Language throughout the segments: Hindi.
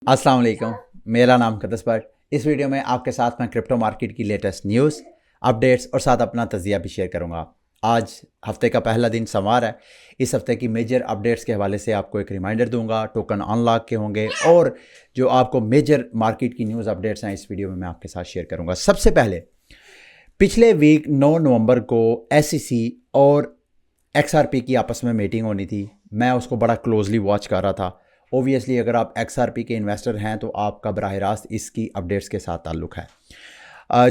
अस्सलाम वालेकुम, मेरा नाम कदस बट। इस वीडियो में आपके साथ मैं क्रिप्टो मार्केट की लेटेस्ट न्यूज़, अपडेट्स और साथ अपना तजिया भी शेयर करूंगा। आज हफ्ते का पहला दिन सोमवार है। इस हफ्ते की मेजर अपडेट्स के हवाले से आपको एक रिमाइंडर दूंगा, टोकन अनलॉक के होंगे और जो आपको मेजर मार्केट की न्यूज़ अपडेट्स हैं इस वीडियो में मैं आपके साथ शेयर करूँगा। सबसे पहले पिछले वीक 9 नवंबर को SEC और XRP की आपस में मीटिंग होनी थी। मैं उसको बड़ा क्लोजली वॉच कर रहा था। ओबियसली अगर आप XRP के इन्वेस्टर हैं तो आपका बराह रास्त इसकी अपडेट्स के साथ ताल्लुक़ है।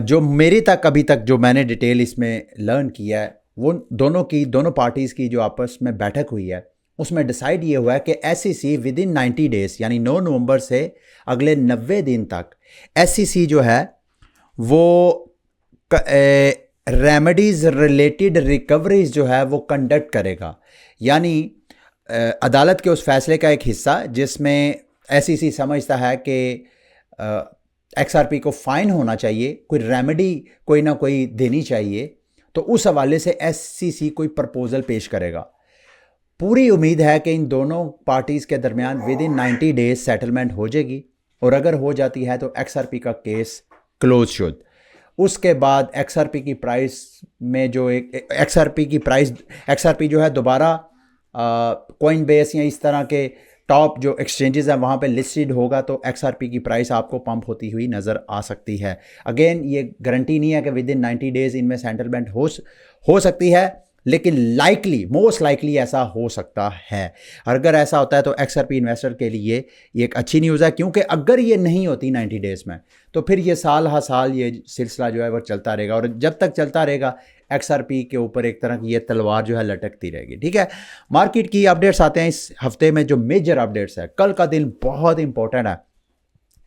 जो मेरी तक अभी तक जो मैंने डिटेल इसमें लर्न किया है वो दोनों पार्टीज़ की जो आपस में बैठक हुई है उसमें डिसाइड ये हुआ है कि SEC विद इन 90 डेज़ यानी 9 नवंबर से अगले 90 दिन तक SEC जो है वो रेमेडीज़ रिलेटेड रिकवरीज जो है वो कंडक्ट करेगा। यानी अदालत के उस फैसले का एक हिस्सा जिसमें SEC समझता है कि XRP को फ़ाइन होना चाहिए, कोई रेमेडी कोई ना कोई देनी चाहिए, तो उस हवाले से SEC कोई प्रपोज़ल पेश करेगा। पूरी उम्मीद है कि इन दोनों पार्टीज़ के दरमियान विद इन 90 डेज सेटलमेंट हो जाएगी और अगर हो जाती है तो XRP का केस क्लोज शुड। उसके बाद XRP की प्राइस में जो एक XRP जो है दोबारा कॉइन बेस या इस तरह के टॉप जो एक्सचेंजेस हैं वहाँ पे लिस्टेड होगा तो XRP की प्राइस आपको पंप होती हुई नज़र आ सकती है। अगेन ये गारंटी नहीं है कि विद इन 90 डेज़ इनमें सेटलमेंट हो सकती है, लेकिन मोस्ट लाइकली ऐसा हो सकता है। अगर ऐसा होता है तो XRP इन्वेस्टर के लिए ये एक अच्छी न्यूज़ है, क्योंकि अगर ये नहीं होती 90 डेज़ में तो फिर ये साल हर साल ये सिलसिला जो है वो चलता रहेगा और जब तक चलता रहेगा XRP के ऊपर एक तरह की ये तलवार जो है लटकती रहेगी। ठीक है, मार्केट की अपडेट्स आते हैं इस हफ्ते में। जो मेजर अपडेट्स है, कल का दिन बहुत इंपॉर्टेंट है।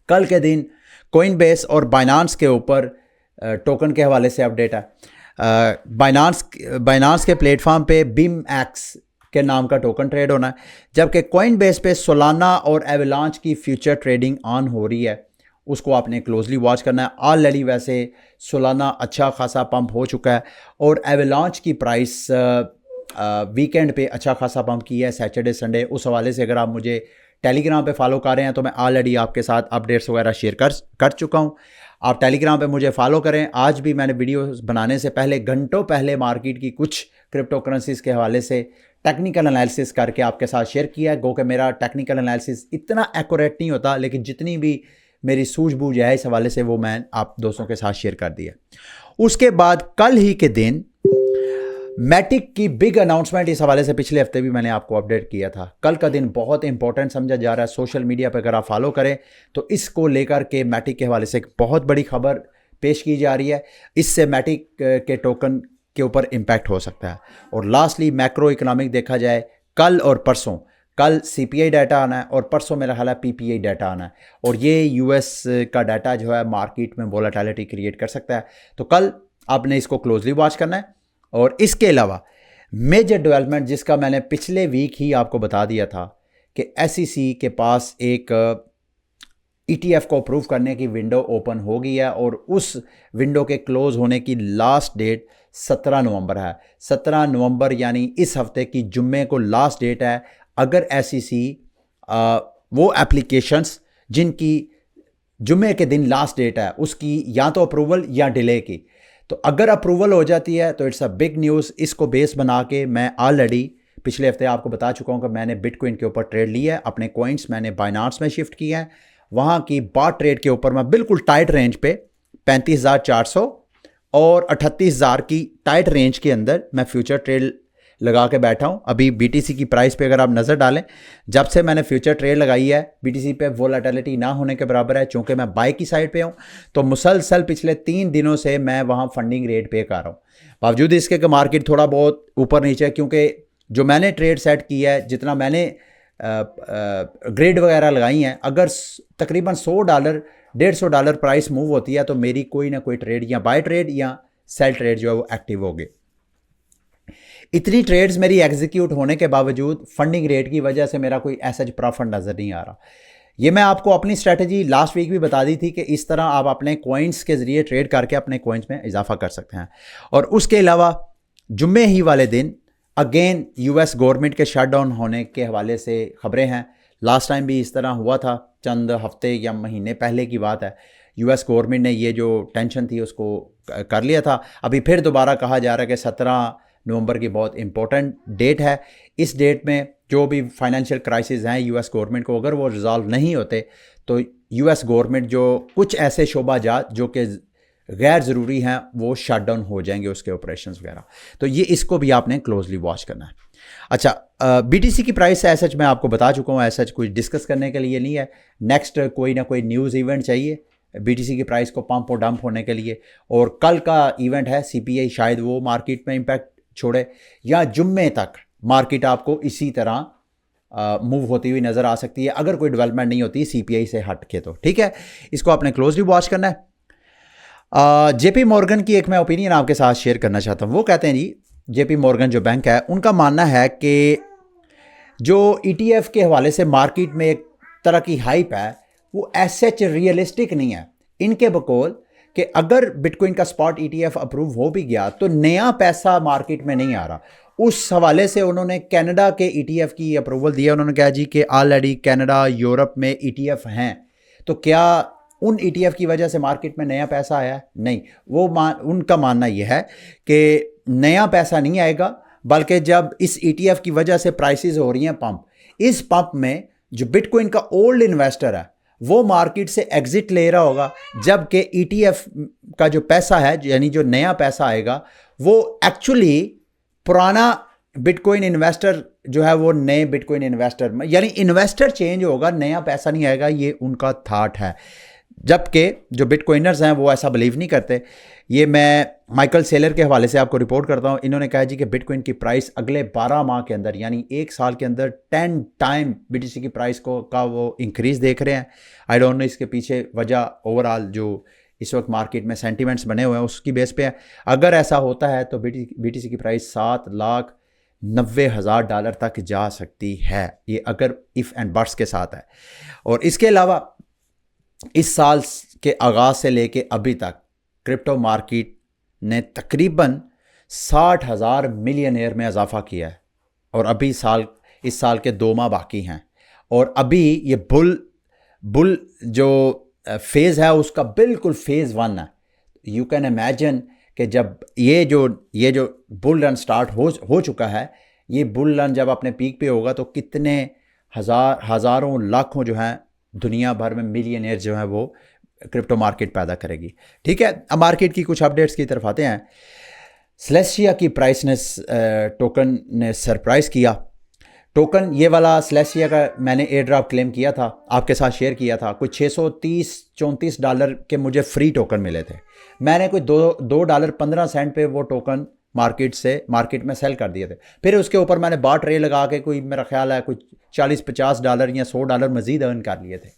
कल के दिन कोइनबेस और बाइनांस के ऊपर टोकन के हवाले से अपडेट है। बाइनांस के प्लेटफॉर्म पे BIMX के नाम का टोकन ट्रेड होना है, जबकि कोइनबेस पे सोलाना और एवलांच की फ्यूचर ट्रेडिंग ऑन हो रही है। उसको आपने क्लोजली वॉच करना है। ऑलरेडी वैसे सोलाना अच्छा खासा पंप हो चुका है और एवलांच की प्राइस वीकेंड पे अच्छा खासा पंप की है, सैटरडे संडे। उस हवाले से अगर आप मुझे टेलीग्राम पे फॉलो कर रहे हैं तो मैं ऑलरेडी आपके साथ अपडेट्स वगैरह शेयर कर चुका हूँ। आप टेलीग्राम पे मुझे फॉलो करें। आज भी मैंने वीडियो बनाने से पहले घंटों पहले मार्केट की कुछ क्रिप्टो करेंसीज के हवाले से टेक्निकल एनालिसिस करके आपके साथ शेयर किया है। गो कि मेरा टेक्निकल एनालिसिस इतना एक्यूरेट नहीं होता, लेकिन जितनी भी मेरी सूझबूझ है इस हवाले से वो मैं आप दोस्तों के साथ शेयर कर दिया। उसके बाद कल ही के दिन मैटिक की बिग अनाउंसमेंट, इस हवाले से पिछले हफ्ते भी मैंने आपको अपडेट किया था। कल का दिन बहुत इंपॉर्टेंट समझा जा रहा है। सोशल मीडिया पर अगर आप फॉलो करें तो इसको लेकर के मैटिक के हवाले से एक बहुत बड़ी खबर पेश की जा रही है। इससे मैटिक के टोकन के ऊपर इम्पैक्ट हो सकता है। और लास्टली मैक्रो इकोनॉमिक देखा जाए, कल और परसों, कल CPI डाटा आना है और परसों मेरा ख्याल है PPI डाटा आना है और ये US का डाटा जो है मार्केट में वोलेटिलिटी क्रिएट कर सकता है। तो कल आपने इसको क्लोजली वॉच करना है। और इसके अलावा मेजर डेवलपमेंट जिसका मैंने पिछले वीक ही आपको बता दिया था कि SEC के पास एक ETF को अप्रूव करने की विंडो ओपन हो गई है और उस विंडो के क्लोज होने की लास्ट डेट 17 नवंबर है। 17 नवंबर यानी इस हफ्ते की जुम्मे को लास्ट डेट है। अगर SEC वो एप्लीकेशंस जिनकी जुम्मे के दिन लास्ट डेट है उसकी या तो अप्रूवल या डिले की, तो अगर अप्रूवल हो जाती है तो इट्स अ बिग न्यूज़। इसको बेस बना के मैं ऑलरेडी पिछले हफ्ते आपको बता चुका हूं कि मैंने बिटकॉइन के ऊपर ट्रेड लिया है। अपने कॉइन्स मैंने बाइनांस में शिफ्ट किए हैं। वहाँ की बाट ट्रेड के ऊपर मैं बिल्कुल टाइट रेंज पे 35,400 और 38,000 की टाइट रेंज के अंदर मैं फ्यूचर ट्रेड लगा के बैठा हूँ। अभी BTC की प्राइस पे अगर आप नज़र डालें, जब से मैंने फ्यूचर ट्रेड लगाई है BTC पे वोलेटिलिटी ना होने के बराबर है। चूँकि मैं बाय की साइड पे हूँ तो मुसलसल पिछले 3 दिनों से मैं वहाँ फंडिंग रेट पे कर रहा हूँ। बावजूद इसके कि मार्केट थोड़ा बहुत ऊपर नीचे है, क्योंकि जो मैंने ट्रेड सेट किया है, जितना मैंने ग्रेड वगैरह लगाई हैं, अगर तकरीबन $100 $150 प्राइस मूव होती है तो मेरी कोई ना कोई ट्रेड या बाय ट्रेड या सेल ट्रेड जो है वो एक्टिव होगी। इतनी ट्रेड्स मेरी एग्जीक्यूट होने के बावजूद फंडिंग रेट की वजह से मेरा कोई ऐसा प्रॉफिट नज़र नहीं आ रहा। ये मैं आपको अपनी स्ट्रेटजी लास्ट वीक भी बता दी थी कि इस तरह आप अपने कॉइन्स के ज़रिए ट्रेड करके अपने कॉइन्स में इजाफा कर सकते हैं। और उसके अलावा जुम्मे ही वाले दिन अगेन US गवर्नमेंट के शट डाउन होने के हवाले से खबरें हैं। लास्ट टाइम भी इस तरह हुआ था चंद हफ्ते या महीने पहले की बात है, यूएस गवर्नमेंट ने ये जो टेंशन थी उसको कर लिया था। अभी फिर दोबारा कहा जा रहा है कि 17 नवंबर की बहुत इंपॉर्टेंट डेट है। इस डेट में जो भी फाइनेंशियल क्राइसिस हैं यूएस गवर्नमेंट को, अगर वो रिजॉल्व नहीं होते तो यूएस गवर्नमेंट जो कुछ ऐसे शोबाजात जो कि गैर ज़रूरी हैं वो शट डाउन हो जाएंगे, उसके ऑपरेशंस वगैरह। तो ये इसको भी आपने क्लोजली वॉच करना है। अच्छा, बीटीसी की प्राइस है सच मैं आपको बता चुका हूँ, ऐसा कुछ डिस्कस करने के लिए नहीं है। नेक्स्ट कोई ना कोई न्यूज़ इवेंट चाहिए बीटीसी की प्राइस को पंप और डंप होने के लिए, और कल का इवेंट है सीपीआई, शायद वो मार्केट में इम्पैक्ट छोड़े, या जुम्मे तक मार्केट आपको इसी तरह मूव होती हुई नज़र आ सकती है अगर कोई डेवलपमेंट नहीं होती सीपीआई से हट के। तो ठीक है, इसको आपने क्लोजली वॉच करना है। जेपी मॉर्गन की एक मैं ओपिनियन आपके साथ शेयर करना चाहता हूँ। वो कहते हैं जी, जेपी मॉर्गन जो बैंक है उनका मानना है कि जो ईटीएफ के हवाले से मार्केट में एक तरह की हाइप है वो ऐसे रियलिस्टिक नहीं है। इनके बकौल कि अगर बिटकॉइन का स्पॉट ईटीएफ अप्रूव हो भी गया तो नया पैसा मार्केट में नहीं आ रहा। उस हवाले से उन्होंने कनाडा के ईटीएफ की अप्रूवल दिया। उन्होंने कहा जी कि ऑलरेडी कनाडा यूरोप में ईटीएफ हैं, तो क्या उन ईटीएफ की वजह से मार्केट में नया पैसा आया? नहीं, वो उनका मानना यह है कि नया पैसा नहीं आएगा, बल्कि जब इस ईटीएफ की वजह से प्राइसेस हो रही हैं पंप, इस पंप में जो बिटकॉइन का ओल्ड इन्वेस्टर है वो मार्केट से एग्जिट ले रहा होगा, जबकि ईटीएफ का जो पैसा है यानी जो नया पैसा आएगा वो एक्चुअली पुराना बिटकॉइन इन्वेस्टर जो है वो नए बिटकॉइन इन्वेस्टर, यानी इन्वेस्टर चेंज होगा, नया पैसा नहीं आएगा, ये उनका थाट है। जबकि जो बिटकॉइनर्स हैं वो ऐसा बिलीव नहीं करते। ये मैं माइकल सेलर के हवाले से आपको रिपोर्ट करता हूँ। इन्होंने कहा जी कि बिटकॉइन की प्राइस अगले 12 माह के अंदर यानी एक साल के अंदर 10 टाइम बीटीसी की प्राइस का वो इंक्रीज़ देख रहे हैं। आई डोंट नो इसके पीछे वजह ओवरऑल जो इस वक्त मार्केट में सेंटिमेंट्स बने हुए हैं उसकी बेस पे है। अगर ऐसा होता है तो बीटीसी की प्राइस $7,90,000 तक जा सकती है, ये अगर इफ़ एंड बट्स के साथ है। और इसके अलावा इस साल के आगाज़ से लेके अभी तक क्रिप्टो मार्केट ने तकरीबन 60,000 मिलियनेयर में इजाफा किया है, और अभी इस साल के 2 माह बाकी हैं, और अभी ये बुल जो फेज़ है उसका बिल्कुल फेज़ 1 है। यू कैन इमेजिन कि जब ये जो बुल रन स्टार्ट हो चुका है, ये बुल रन जब अपने पीक पे होगा तो कितने हज़ारों लाखों जो हैं दुनिया भर में मिलियनेयर जो हैं वो क्रिप्टो मार्केट पैदा करेगी। ठीक है, अब मार्केट की कुछ अपडेट्स की तरफ आते हैं। सेलेसिया की प्राइस ने टोकन ने सरप्राइज़ किया। टोकन ये वाला सेलेसिया का मैंने एयर ड्रॉप क्लेम किया था, आपके साथ शेयर किया था। कुछ $634 के मुझे फ्री टोकन मिले थे। मैंने कोई $2.15 पे वो टोकन मार्केट में सेल कर दिए थे। फिर उसके ऊपर मैंने बाट रे लगा के कोई मेरा ख्याल है कुछ $40-50 या $100 मजीद अर्न कर लिए थे।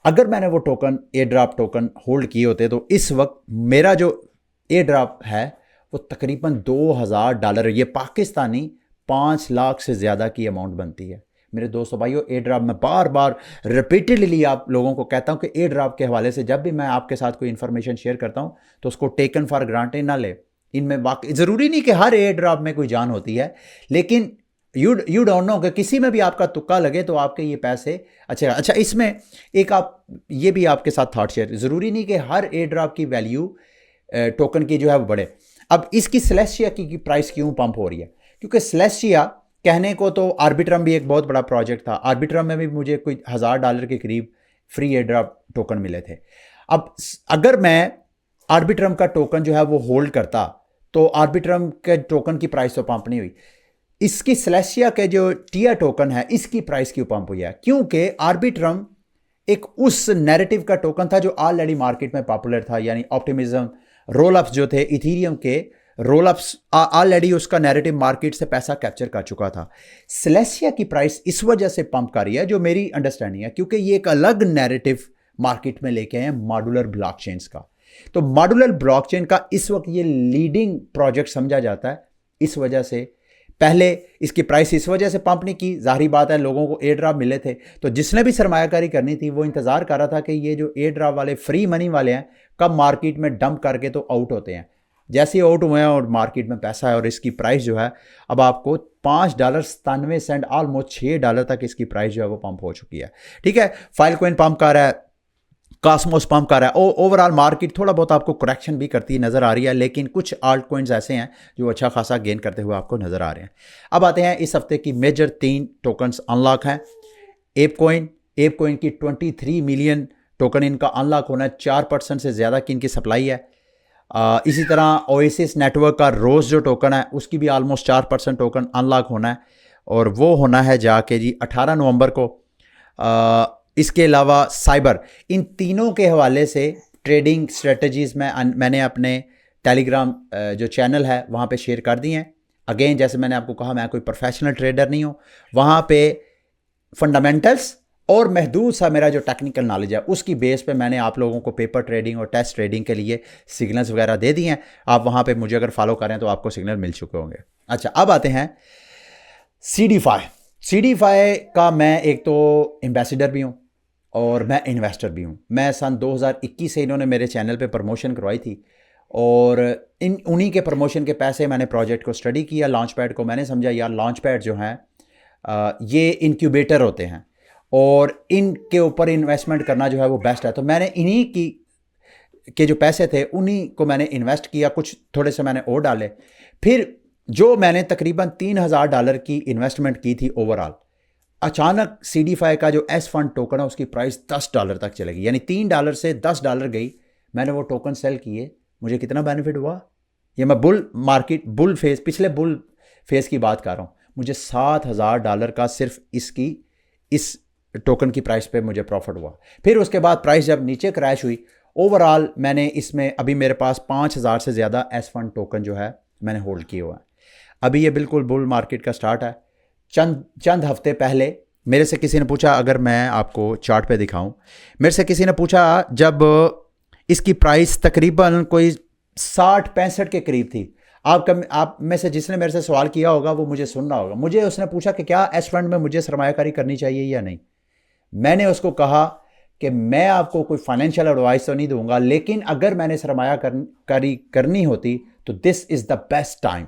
अगर मैंने वो token air drop token hold किए होते तो इस वक्त मेरा जो एयर ड्रॉप है वो तकरीबन $2,000, ये पाकिस्तानी 5 लाख से ज़्यादा की अमाउंट बनती है। मेरे दोस्तों भाइयों, एयर ड्रॉप मैं बार बार रिपीटेडली आप लोगों को कहता हूँ कि एयर ड्रॉप के हवाले से जब भी मैं आपके साथ कोई इन्फॉर्मेशन शेयर करता हूँ तो उसको टेकन फॉर ग्रांटेड ना ले। इनमें वाकई ज़रूरी नहीं कि हर एयर ड्रॉप में कोई जान होती है, लेकिन यू डोंट नो कि किसी में भी आपका तुक्का लगे तो आपके ये पैसे अच्छा इसमें एक आप ये भी आपके साथ थॉट शेयर, ज़रूरी नहीं कि हर एयर ड्रॉप की वैल्यू टोकन की जो है वो बढ़े। अब इसकी सेलेसिया की प्राइस क्यों पंप हो रही है? क्योंकि सेलेसिया कहने को तो आर्बिट्रम भी एक बहुत बड़ा प्रोजेक्ट था, आर्बिट्रम में भी मुझे कोई $1,000 के करीब फ्री एयर ड्रॉप टोकन मिले थे। अब अगर मैं आर्बिट्रम का टोकन जो है वो होल्ड करता तो आर्बिट्रम के टोकन की प्राइस तो पंप नहीं हुई। इसकी सेलेसिया के जो टिया टोकन है इसकी प्राइस क्यों पंप हुई है? क्योंकि आर्बिट्रम एक उस नैरेटिव का टोकन था जो ऑलरेडी मार्केट में पॉपुलर था, यानी ऑप्टिमिज्म रोलअप्स जो थे इथीरियम के रोलअप्स ऑलरेडी उसका नैरेटिव मार्केट से पैसा कैप्चर कर चुका था। सेलेसिया की प्राइस इस वजह से पंप कर रही है, जो मेरी अंडरस्टैंडिंग है, क्योंकि ये एक अलग नैरेटिव मार्केट में लेके आए हैं मॉड्यूलर ब्लॉकचेन्स का। तो मॉड्यूलर ब्लॉकचेन का इस वक्त ये लीडिंग प्रोजेक्ट समझा जाता है। इस वजह से पहले इसकी प्राइस इस वजह से पंप नहीं की, जाहिर बात है लोगों को एयर ड्रॉप मिले थे, तो जिसने भी सरमायाकारी करनी थी वो इंतज़ार कर रहा था कि ये जो एयर ड्रॉप वाले फ्री मनी वाले हैं कब मार्केट में डंप करके तो आउट होते हैं। जैसे ही आउट हुए हैं और मार्केट में पैसा है और इसकी प्राइस जो है अब आपको $5.97 ऑलमोस्ट $6 तक इसकी प्राइस जो है वो पंप हो चुकी है। ठीक है, फाइलकॉइन पंप कर रहा है, कॉस्मोस पंप कर रहा है। ओवरऑल मार्केट थोड़ा बहुत आपको करेक्शन भी करती नजर आ रही है, लेकिन कुछ आल्ट कॉइन्स ऐसे हैं जो अच्छा खासा गेन करते हुए आपको नजर आ रहे हैं। अब आते हैं इस हफ्ते की मेजर 3 टोकन्स अनलॉक हैं। एप कॉइन की 23 मिलियन टोकन इनका अनलॉक होना है, 4% से ज़्यादा की इनकी सप्लाई है। इसी तरह ओएसिस नेटवर्क का रोज जो टोकन है उसकी भी ऑलमोस्ट 4% टोकन अनलॉक होना है, और वो होना है जाके जी 18 नवंबर को। इसके अलावा साइबर, इन तीनों के हवाले से ट्रेडिंग स्ट्रेटजीज़ में मैंने अपने टेलीग्राम जो चैनल है वहाँ पे शेयर कर दी हैं। अगेन जैसे मैंने आपको कहा, मैं कोई प्रोफेशनल ट्रेडर नहीं हूँ। वहाँ पे फंडामेंटल्स और महदूद सा मेरा जो टेक्निकल नॉलेज है उसकी बेस पे मैंने आप लोगों को पेपर ट्रेडिंग और टेस्ट ट्रेडिंग के लिए सिग्नल्स वगैरह दे दिए हैं। आप वहाँ पे मुझे अगर फॉलो करें तो आपको सिग्नल मिल चुके होंगे। अच्छा, अब आते हैं सीडीफाई का मैं एक तो एम्बेसडर भी हूँ और मैं इन्वेस्टर भी हूँ। मैं सन 2021 से इन्होंने मेरे चैनल पे प्रमोशन करवाई थी, और उन्हीं के प्रमोशन के पैसे मैंने प्रोजेक्ट को स्टडी किया, लॉन्च पैड को। मैंने समझा यार लॉन्च पैड जो हैं ये इंक्यूबेटर होते हैं और इनके ऊपर इन्वेस्टमेंट करना जो है वो बेस्ट है। तो मैंने इन्हीं के जो पैसे थे उन्हीं को मैंने इन्वेस्ट किया, कुछ थोड़े से मैंने और डाले। फिर जो मैंने तकरीबन $3000 की इन्वेस्टमेंट की थी ओवरऑल, अचानक सीडीफाई का जो एस फंड टोकन है उसकी प्राइस $10 तक चलेगी, यानी $3 से $10 गई। मैंने वो टोकन सेल किए, मुझे कितना बेनिफिट हुआ? ये मैं बुल फेस, पिछले बुल फेस की बात कर रहा हूँ। मुझे $7000 का सिर्फ इस टोकन की प्राइस पे मुझे प्रॉफिट हुआ। फिर उसके बाद प्राइस जब नीचे क्रैश हुई, ओवरऑल मैंने इसमें अभी मेरे पास 5000 से ज़्यादा एस फंड टोकन जो है मैंने होल्ड किए हुआ है। अभी ये बिल्कुल बुल मार्केट का स्टार्ट है। चंद हफ्ते पहले मेरे से किसी ने पूछा, अगर मैं आपको चार्ट पे दिखाऊं, मेरे से किसी ने पूछा जब इसकी प्राइस तकरीबन कोई 60-65 के करीब थी। आप में से जिसने मेरे से सवाल किया होगा वो मुझे सुन रहा होगा। मुझे उसने पूछा कि क्या एस फंड में मुझे सरमायाकारी करनी चाहिए या नहीं। मैंने उसको कहा कि मैं आपको कोई फाइनेंशियल एडवाइस तो नहीं दूंगा, लेकिन अगर मैंने सरमायाकारी करनी होती तो this is the best time.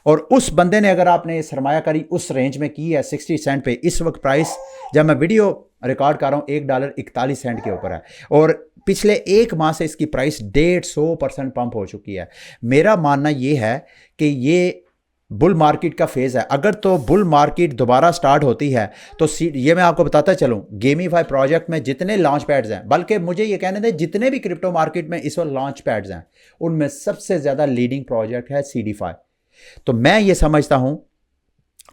और उस बंदे ने, अगर आपने सरमायाकारी उस रेंज में की है 60 सेंट पे, इस वक्त प्राइस जब मैं वीडियो रिकॉर्ड कर रहा हूँ $1.41 के ऊपर है, और पिछले एक माह से इसकी प्राइस 150% पंप हो चुकी है। मेरा मानना ये है कि ये बुल मार्केट का फेज़ है। अगर तो बुल मार्केट दोबारा स्टार्ट होती है तो ये मैं आपको बताता चलूँ, गेमीफाई प्रोजेक्ट में जितने लॉन्च पैड्स हैं, बल्कि मुझे ये कहने दें जितने भी क्रिप्टो मार्केट में इस वक्त लॉन्च पैड्स हैं, उनमें सबसे ज़्यादा लीडिंग प्रोजेक्ट है सीडीफाई। तो मैं ये समझता हूं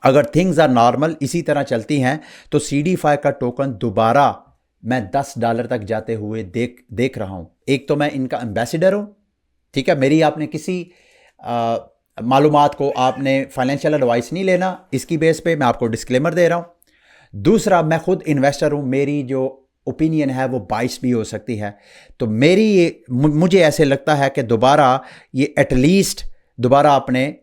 अगर थिंग्स आर नॉर्मल इसी तरह चलती हैं तो सीडीफाई का टोकन दोबारा मैं $10 तक जाते हुए देख रहा हूं। एक तो मैं इनका एम्बेसडर हूं, ठीक है, मेरी आपने किसी मालूमात को आपने फाइनेंशियल एडवाइस नहीं लेना, इसकी बेस पे मैं आपको डिस्क्लेमर दे रहा हूं। दूसरा, मैं खुद इन्वेस्टर हूं, मेरी जो ओपिनियन है वो बाइस भी हो सकती है। तो मुझे ऐसे लगता है कि दोबारा ये एटलीस्ट दोबारा अपने,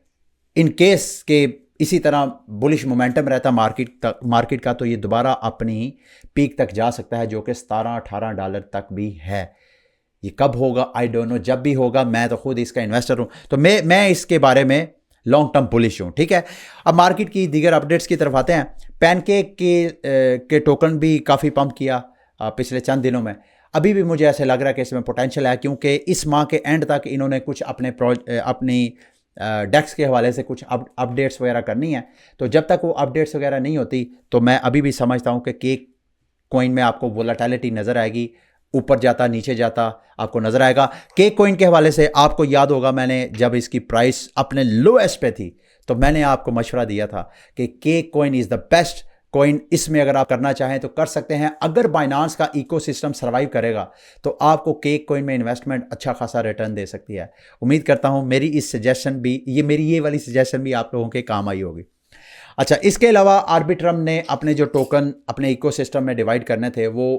इन केस के इसी तरह बुलिश मोमेंटम रहता मार्केट का, तो ये दोबारा अपनी पीक तक जा सकता है जो कि $17-18 तक भी है। ये कब होगा आई डोंट नो, जब भी होगा। मैं तो खुद इसका इन्वेस्टर हूं, तो मैं इसके बारे में लॉन्ग टर्म बुलिश हूं, ठीक है। अब मार्केट की दीगर अपडेट्स की तरफ आते हैं। पैनकेक के टोकन भी काफ़ी पंप किया पिछले चंद दिनों में। अभी भी मुझे ऐसे लग रहा है कि इसमें पोटेंशियल है, क्योंकि इस माह के एंड तक इन्होंने कुछ अपनी डेक्स के हवाले से कुछ अपडेट्स वगैरह करनी है। तो जब तक वो अपडेट्स वगैरह नहीं होती तो मैं अभी भी समझता हूँ कि केक कॉइन में आपको वोलेटिलिटी नज़र आएगी, ऊपर जाता नीचे जाता आपको नज़र आएगा। केक कॉइन के हवाले से आपको याद होगा, मैंने जब इसकी प्राइस अपने लोएस्ट पे थी तो मैंने आपको मशवरा दिया था कि cake coin is the best coin. इसमें अगर आप करना चाहें तो कर सकते हैं। अगर बाइनांस का इकोसिस्टम सर्वाइव करेगा तो आपको केक कॉइन में इन्वेस्टमेंट अच्छा खासा रिटर्न दे सकती है। उम्मीद करता हूं मेरी इस सजेशन भी, मेरी ये वाली सजेशन भी आप लोगों के काम आई होगी। अच्छा, इसके अलावा आर्बिट्रम ने अपने जो टोकन अपने इकोसिस्टम में डिवाइड करने थे वो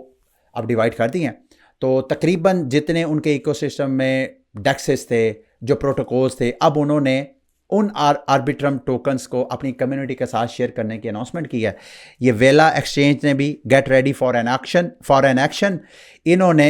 अब डिवाइड कर दिए हैं। तो तकरीबन जितने उनके इकोसिस्टम में डेक्सेस थे, जो प्रोटोकॉल्स थे, अब उन्होंने उन आर्बिट्रम टोकन्स को अपनी कम्युनिटी के साथ शेयर करने की अनाउंसमेंट की है। ये वेला एक्सचेंज ने भी get ready for an action इन्होंने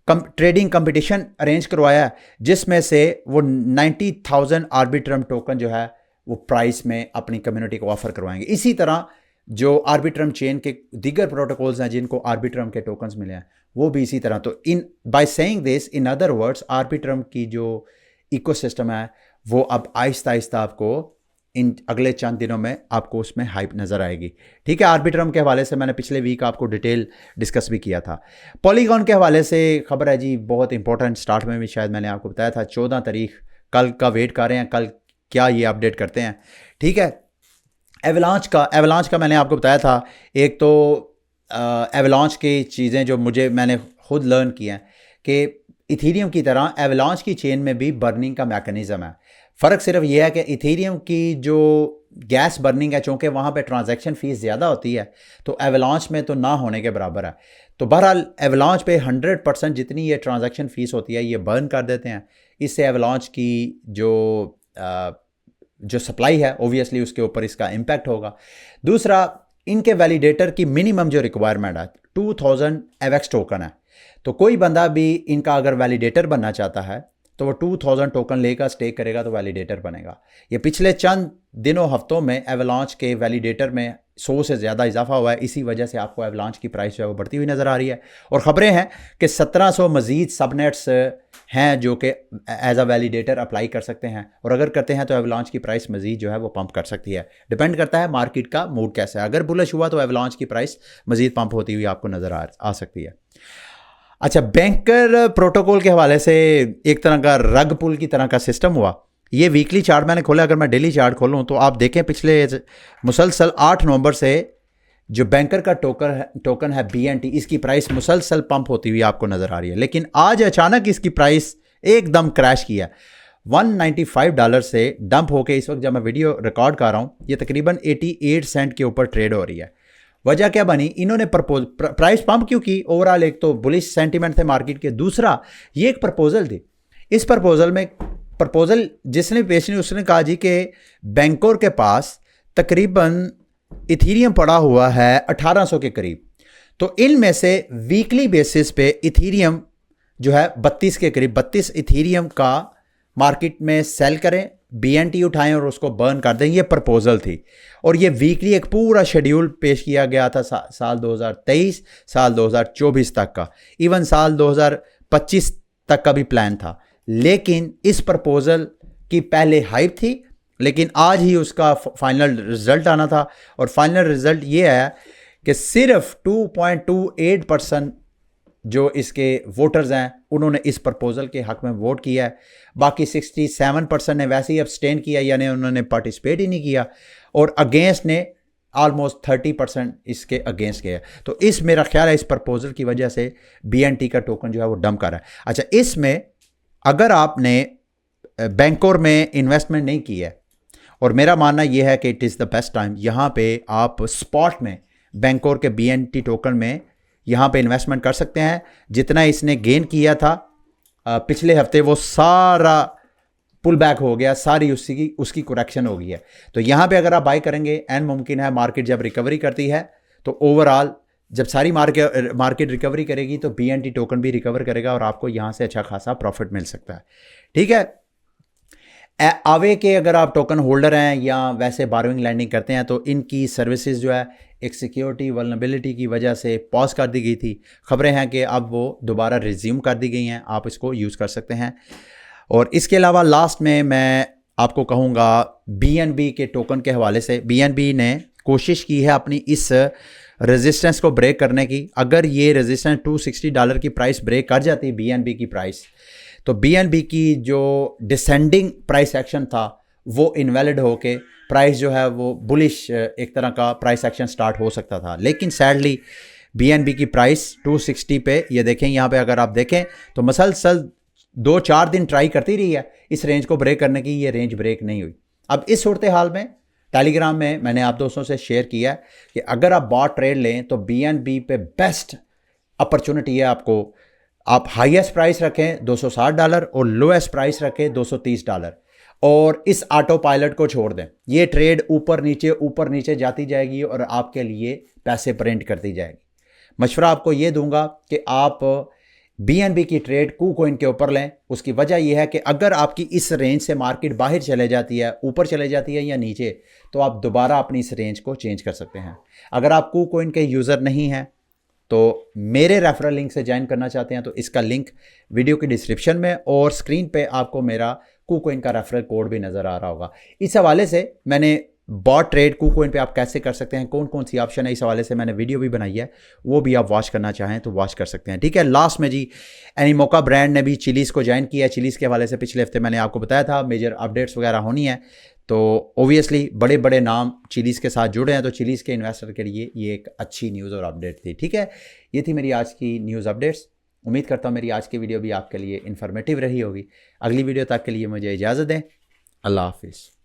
ट्रेडिंग कंपटीशन अरेंज करवाया जिसमें से वो 90,000 आर्बिट्रम टोकन जो है वो प्राइस में अपनी कम्युनिटी को ऑफर करवाएंगे। इसी तरह जो आर्बिट्रम चेन के दीगर प्रोटोकॉल्स हैं जिनको आर्बिट्रम के टोकन्स मिले हैं वो भी इसी तरह। तो in by saying this, in other words, Arbitrum की जो इकोसिस्टम है वो अब आहिस्ता आहिस्ता आपको इन अगले चंद दिनों में आपको उसमें हाइप नज़र आएगी। ठीक है, आर्बिट्रम के हवाले से मैंने पिछले वीक आपको डिटेल डिस्कस भी किया था। पॉलीगॉन के हवाले से खबर है जी, बहुत इंपॉर्टेंट, स्टार्ट में भी शायद मैंने आपको बताया था, 14 तारीख कल का वेट कर रहे हैं, कल क्या ये अपडेट करते हैं। ठीक है, एवलांच का मैंने आपको बताया था। एक तो एवलांच की चीज़ें जो मैंने खुद लर्न किया है कि इथीरियम की तरह एवलांच की चेन में भी बर्निंग का मैकेनिज़्म है। फ़र्क सिर्फ यह है कि इथीरियम की जो गैस बर्निंग है, चूँकि वहाँ पे ट्रांजैक्शन फ़ीस ज़्यादा होती है, तो एवलांच में तो ना होने के बराबर है। तो बहरहाल एवलांच पे 100% जितनी ये ट्रांजैक्शन फ़ीस होती है ये बर्न कर देते हैं। इससे एवलांच की जो सप्लाई है ओबियसली उसके ऊपर इसका इम्पैक्ट होगा। दूसरा, इनके वैलिडेटर की मिनिमम जो रिक्वायरमेंट है 2000 एवेक्स टोकन है। तो कोई बंदा भी इनका अगर वैलिडेटर बनना चाहता है तो वो 2000 टोकन लेकर स्टेक करेगा तो वैलिडेटर बनेगा। ये पिछले चंद दिनों हफ्तों में एवलांच के वैलिडेटर में 100 से ज़्यादा इजाफा हुआ है। इसी वजह से आपको एवलांच की प्राइस जो है वो बढ़ती हुई नज़र आ रही है। और ख़बरें हैं कि 1700 मज़ीद सबनेट्स हैं जो कि एज अ वैलिडेटर अप्लाई कर सकते हैं, और अगर करते हैं तो एवलांच की प्राइस मज़ीद जो है वो पंप कर सकती है। डिपेंड करता है मार्केट का मूड कैसा है। अगर बुलिश हुआ तो एवलांच की प्राइस मज़ीद पंप होती हुई आपको नज़र आ सकती है। अच्छा, बैंकर प्रोटोकॉल के हवाले से एक तरह का रग पुल की तरह का सिस्टम हुआ। ये वीकली चार्ट मैंने खोला, अगर मैं डेली चार्ट खोलूँ तो आप देखें पिछले मुसलसल 8 नवंबर से जो बैंकर का टोकन है BNT, इसकी प्राइस मुसलसल पंप होती हुई आपको नज़र आ रही है। लेकिन आज अचानक इसकी प्राइस एकदम क्रैश किया, $195 से डंप होके इस वक्त जब मैं वीडियो रिकॉर्ड कर रहा हूँ ये तकरीबन 88 सेंट के ऊपर ट्रेड हो रही है। वजह क्या बनी? इन्होंने प्राइस पंप क्यों की? ओवरऑल एक तो बुलिश सेंटीमेंट थे मार्केट के, दूसरा ये एक प्रपोजल थी। इस प्रपोजल जिसने पेश नहीं उसने कहा जी कि बैंकोर के पास तकरीबन इथीरियम पड़ा हुआ है 1800 के करीब, तो इनमें से वीकली बेसिस पे इथीरियम जो है 32 के करीब, 32 इथीरियम का मार्केट में सेल करें, BNT उठाएं और उसको बर्न कर दें। ये प्रपोजल थी और ये वीकली एक पूरा शेड्यूल पेश किया गया था साल 2023, साल 2024 तक का, इवन साल 2025 तक का भी प्लान था। लेकिन इस प्रपोजल की पहले हाइप थी, लेकिन आज ही उसका फाइनल रिजल्ट आना था और फाइनल रिजल्ट ये आया कि सिर्फ 2.28% जो इसके वोटर्स हैं उन्होंने इस प्रपोजल के हक में वोट किया है। बाकी 67% ने वैसे ही अब्सटेन किया, यानी उन्होंने पार्टिसिपेट ही नहीं किया, और अगेंस्ट ने ऑलमोस्ट 30% इसके अगेंस्ट गया। तो इस मेरा ख्याल है इस प्रपोजल की वजह से BNT का टोकन जो है वो डंप कर रहा है। अच्छा, इसमें अगर आपने बैंकोर में इन्वेस्टमेंट नहीं की है, और मेरा मानना यह है कि it is the best time, यहाँ पे आप स्पॉट में बैंकोर के BNT टोकन में यहाँ पे इन्वेस्टमेंट कर सकते हैं। जितना इसने गेन किया था पिछले हफ्ते वो सारा पुल बैक हो गया, सारी उसकी करेक्शन हो गई है। तो यहाँ पे अगर आप बाई करेंगे, एंड मुमकिन है मार्केट जब रिकवरी करती है तो ओवरऑल जब सारी मार्केट रिकवरी करेगी तो BNT टोकन भी रिकवर करेगा और आपको यहाँ से अच्छा खासा प्रॉफिट मिल सकता है। ठीक है, आवे के अगर आप टोकन होल्डर हैं या वैसे बारोइंग लैंडिंग करते हैं तो इनकी सर्विसेज जो है एक सिक्योरिटी वल्नरेबिलिटी की वजह से पॉज कर दी गई थी। खबरें हैं कि अब वो दोबारा रिज्यूम कर दी गई हैं, आप इसको यूज़ कर सकते हैं। और इसके अलावा लास्ट में मैं आपको कहूँगा BNB के टोकन के हवाले से, BNB ने कोशिश की है अपनी इस रेजिस्टेंस को ब्रेक करने की। अगर ये रेजिस्टेंस $260 की प्राइस ब्रेक कर जाती है BNB की प्राइस, तो BNB की जो डिसेंडिंग प्राइस एक्शन था वो इनवैलिड होके प्राइस जो है वो बुलिश एक तरह का प्राइस एक्शन स्टार्ट हो सकता था। लेकिन सैडली BNB की प्राइस 260 पे, ये देखें यहाँ पे अगर आप देखें तो मसलसल 2-4 दिन ट्राई करती रही है इस रेंज को ब्रेक करने की, ये रेंज ब्रेक नहीं हुई। अब इस सूरत हाल में टेलीग्राम में मैंने आप दोस्तों से शेयर किया है कि अगर आप बॉट ट्रेड लें तो BNB पे बेस्ट अपॉर्चुनिटी है आपको। आप हाईएस्ट प्राइस रखें $260 और लोएस्ट प्राइस रखें $230 और इस ऑटो पायलट को छोड़ दें। ये ट्रेड ऊपर नीचे जाती जाएगी और आपके लिए पैसे प्रिंट करती जाएगी। मशवरा आपको ये दूंगा कि आप BNB की ट्रेड KuCoin के ऊपर लें। उसकी वजह यह है कि अगर आपकी इस रेंज से मार्केट बाहर चले जाती है, ऊपर चले जाती है या नीचे, तो आप दोबारा अपनी इस रेंज को चेंज कर सकते हैं। अगर आप KuCoin के यूज़र नहीं हैं तो मेरे रेफरल लिंक से ज्वाइन करना चाहते हैं तो इसका लिंक वीडियो की डिस्क्रिप्शन में और स्क्रीन पे आपको मेरा KuCoin का रेफरल कोड भी नज़र आ रहा होगा। इस हवाले से मैंने बॉट ट्रेड KuCoin पे आप कैसे कर सकते हैं, कौन कौन सी ऑप्शन है, इस हवाले से मैंने वीडियो भी बनाई है, वो भी आप वॉच करना चाहें तो वॉच कर सकते हैं। ठीक है। लास्ट में जी एनीमोका ब्रांड ने भी चिलीज़ को ज्वाइन किया है। चिलीज़ के हवाले से पिछले हफ्ते मैंने आपको बताया था मेजर अपडेट्स वगैरह होनी है, तो ओबियसली बड़े बड़े नाम चिलीज़ के साथ जुड़े हैं, तो चिलीज़ के इन्वेस्टर के लिए ये एक अच्छी न्यूज़ और अपडेट थी। ठीक है। ये थी मेरी आज की न्यूज़ अपडेट्स। उम्मीद करता हूँ मेरी आज की वीडियो भी आपके लिए इन्फॉर्मेटिव रही होगी। अगली वीडियो तक के लिए मुझे इजाज़त दें। अल्लाह हाफिज़।